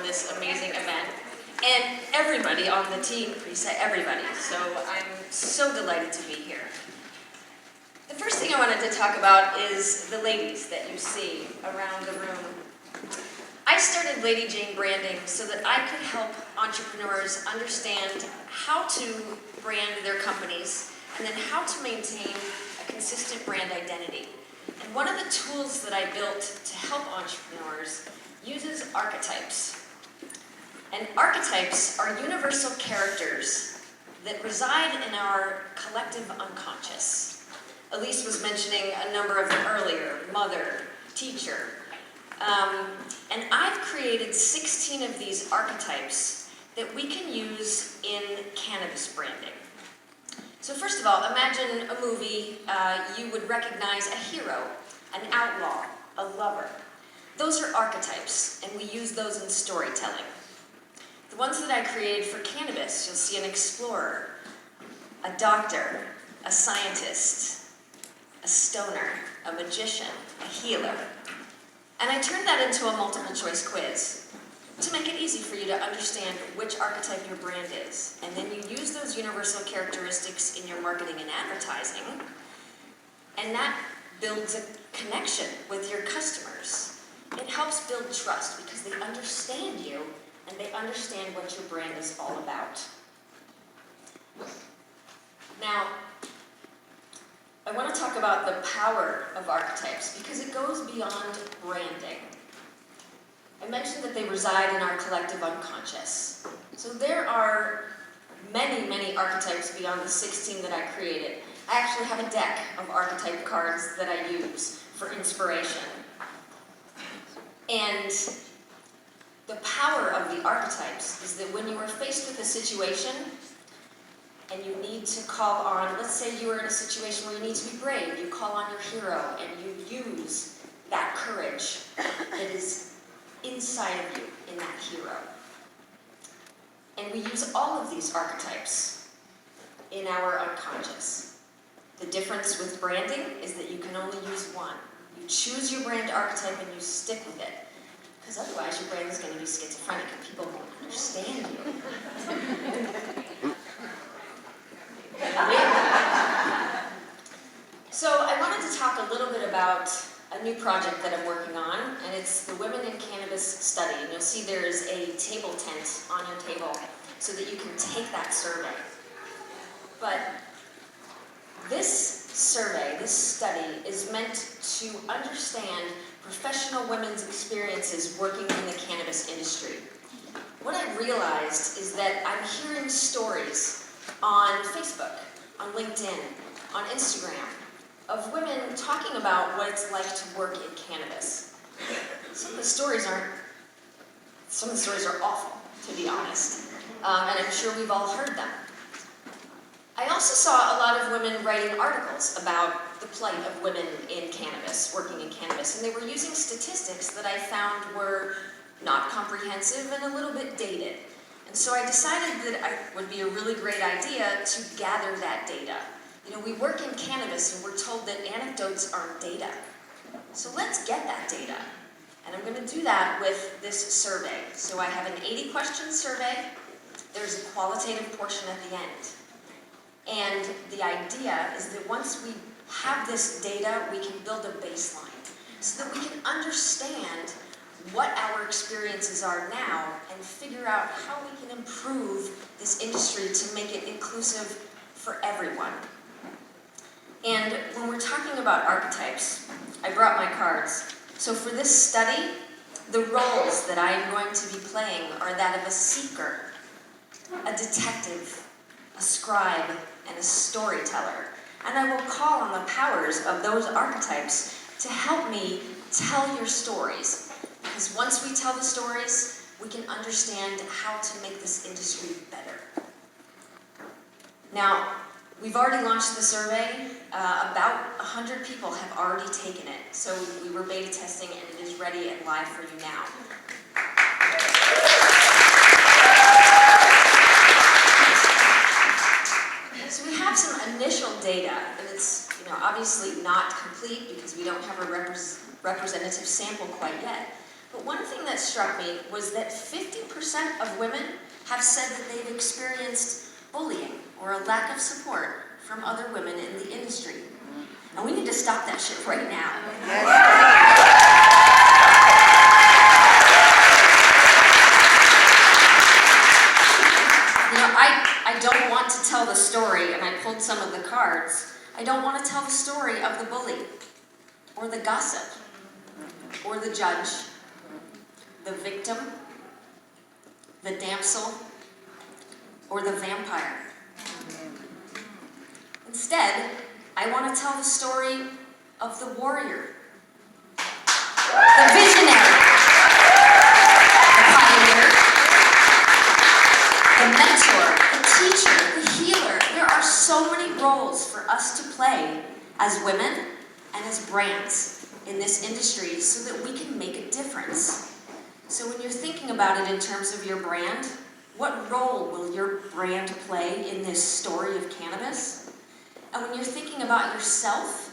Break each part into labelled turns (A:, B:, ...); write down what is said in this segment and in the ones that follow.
A: this amazing event. And everybody on the team, please say everybody, so I'm so delighted to be here. The first thing I wanted to talk about is the ladies that you see around the room. I started Lady Jane Branding so that I could help entrepreneurs understand how to brand their companies and then how to maintain a consistent brand identity. And one of the tools that I built to help entrepreneurs uses archetypes. And archetypes are universal characters that reside in our collective unconscious. Elise was mentioning a number of them earlier: mother, teacher. And I've created 16 of these archetypes that we can use in cannabis branding. So first of all, imagine a movie. You would recognize a hero, an outlaw, a lover. Those are archetypes, and we use those in storytelling. The ones that I created for cannabis, you'll see an explorer, a doctor, a scientist, a stoner, a magician, a healer. And I turned that into a multiple choice quiz to make it easy for you to understand which archetype your brand is. And then you use those universal characteristics in your marketing and advertising, and that builds a connection with your customers. It helps build trust because they understand you and they understand what your brand is all about. Now, I want to talk about the power of archetypes because it goes beyond branding. I mentioned that they reside in our collective unconscious. So there are many, many archetypes beyond the 16 that I created. I actually have a deck of archetype cards that I use for inspiration. And the power of the archetypes is that when you are faced with a situation and you need to call on, let's say you are in a situation where you need to be brave, you call on your hero and you use that courage that is inside of you in that hero. And we use all of these archetypes in our unconscious. The difference with branding is that you can only use one. You choose your brand archetype and you stick with it. Because otherwise your brand is going to be schizophrenic and people won't understand you. So I wanted to talk a little bit about a new project that I'm working on, and it's the Women in Cannabis study. And you'll see there is a table tent on your table so that you can take that survey. But this survey, this study, is meant to understand professional women's experiences working in the cannabis industry. What I realized is that I'm hearing stories on Facebook, on LinkedIn, on Instagram, of women talking about what it's like to work in cannabis. Some of the stories are awful, to be honest, and I'm sure we've all heard them. I also saw a lot of women writing articles about the plight of women in cannabis, working in cannabis, and they were using statistics that I found were not comprehensive and a little bit dated. And so I decided that it would be a really great idea to gather that data. You know, we work in cannabis and we're told that anecdotes aren't data. So let's get that data. And I'm going to do that with this survey. So I have an 80-question survey. There's a qualitative portion at the end. And the idea is that once we have this data, we can build a baseline so that we can understand what our experiences are now and figure out how we can improve this industry to make it inclusive for everyone. And when we're talking about archetypes, I brought my cards. So for this study, the roles that I am going to be playing are that of a seeker, a detective, a scribe, and a storyteller. And I will call on the powers of those archetypes to help me tell your stories. Because once we tell the stories, we can understand how to make this industry better. Now, we've already launched the survey. About 100 people have already taken it. So we were beta testing and it is ready and live for you now. So we have some initial data, and it's obviously not complete because we don't have a representative sample quite yet. But one thing that struck me was that 50% of women have said that they've experienced bullying or a lack of support from other women in the industry. And we need to stop that shit right now. You know, I don't want to tell the story, and I pulled some of the cards. I don't want to tell the story of the bully, or the gossip, or the judge, the victim, the damsel, or the vampire. Instead, I want to tell the story of the warrior, the visionary, the pioneer, the mentor, the teacher, the healer. There are so many roles for us to play as women and as brands in this industry so that we can make a difference. So when you're thinking about it in terms of your brand, what role will your brand play in this story of cannabis? And when you're thinking about yourself,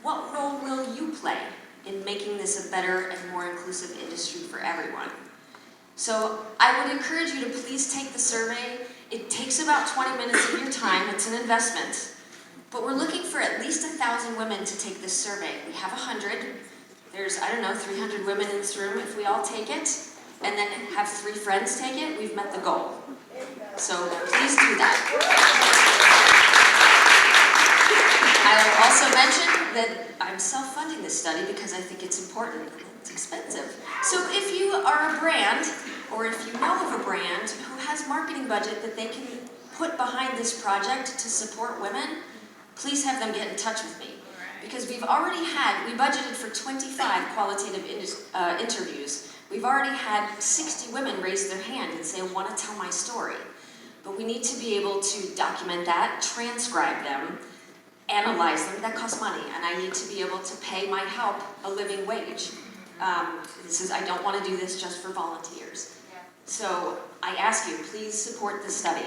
A: what role will you play in making this a better and more inclusive industry for everyone? So I would encourage you to please take the survey. It takes about 20 minutes of your time. It's an investment. But we're looking for at least 1,000 women to take this survey. We have 100. There's, 300 women in this room. If we all take it, and then have 3 friends take it, we've met the goal. So please do that. I will also mention that I'm self-funding this study because I think it's important. It's expensive. So if you are a brand, or if you know of a brand who has marketing budget that they can put behind this project to support women, please have them get in touch with me. Because we budgeted for 25 qualitative interviews. We've already had 60 women raise their hand and say, I want to tell my story. But we need to be able to document that, transcribe them, analyze them. That costs money, and I need to be able to pay my help a living wage. I don't want to do this just for volunteers. So I ask you, please support this study.